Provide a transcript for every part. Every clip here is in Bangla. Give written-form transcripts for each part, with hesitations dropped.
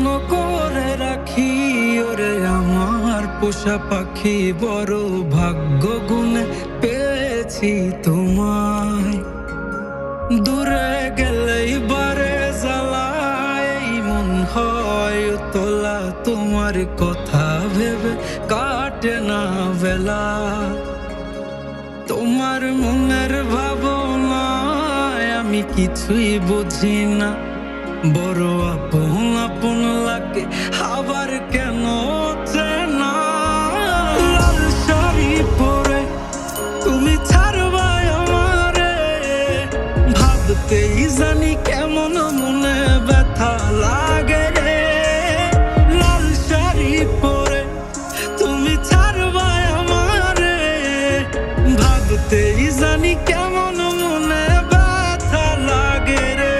যত্ন করে রাখি ওরে আমার পোষা পাখি, বড় ভাগ্য গুণে পেয়েছি তোমায়। দূরে গেলেই বারে জ্বালায় মন হয় তোলা, তোমার কথা ভেবে কাটে না বেলা। তোমার মনের ভাবনায় আমি কিছুই বুঝি না, বড় আপন আপন লাগে আবার কেন চেনা। লাল শাড়ি পরে তুমি ছাড়বাই আমারে, ভাবতেই জানি কেমন মনে ব্যথা লাগে রে। লাল শাড়ি পরে তুমি ছাড়বাই আমারে, ভাবতেই জানি কেমন মনে ব্যথা লাগে রে।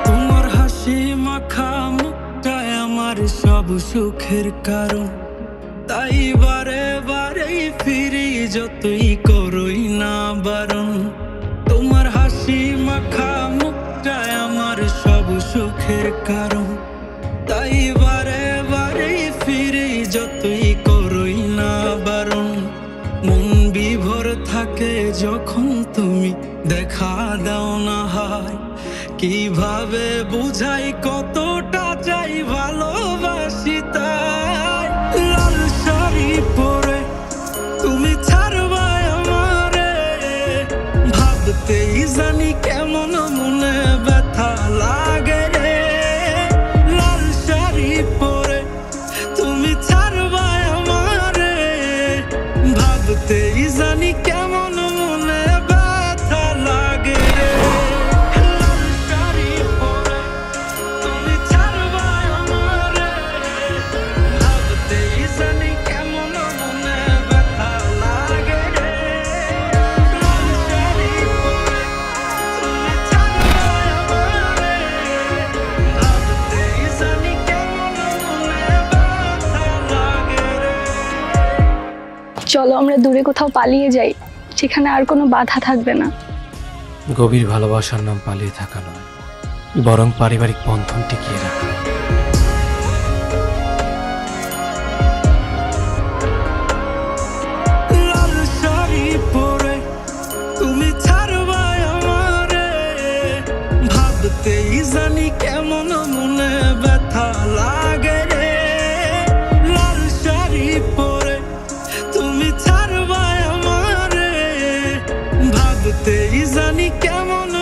তোমার হাসি মাখা মুখটায় আমার সব সুখের কারণ, তাই বারে বারেই ফিরি যতই করই না বারণ। তোমার হাসি মাখা মুখটায় আমার সব সুখের কারণ, তাই বারে বারেই ফিরি যতই করই না বারণ। মন বিভোর থাকে যখন তুমি দেখা দাও না হায়, কিভাবে বুঝাই কতটা চাই ভালোবাসি তাই। লাল শাড়ি পরে তুমি ছাড়বাই আমারে, ভাবতেই জানি কেমন মনে ব্যথা লাগে রে। লাল শাড়ি পরে তুমি ছাড়বাই আমারে, ভাবতেই জানি কেমন মনে ব্যথা লাগে রে। লাল শাড়ি পরে তুমি ছাড়বাই আমারে, ভাবতেই জানি কেমন মনে ব্যথা লাগে রে। লাল শাড়ি পরে তুমি ছাড়বাই আমারে, ভাবতেই জানি কেমন মনে ব্যথা লাগে রে। চলো আমরা দূরে কোথাও পালিয়ে যাই, যেখানে আর কোনো বাধা থাকবে না। গভীর ভালোবাসার নাম পালিয়ে থাকা নয়, বরং পারিবারিক বন্ধন টিকিয়ে রাখা। লাল শাড়ি পরে তুমি ছাড়বাই আমারে, ভাবতেই জানি কেমন মনে ব্যথা লাগে রে। লাল শাড়ি পরে তুমি ছাড়বাই আমারে, ভাবতেই জানি কেমন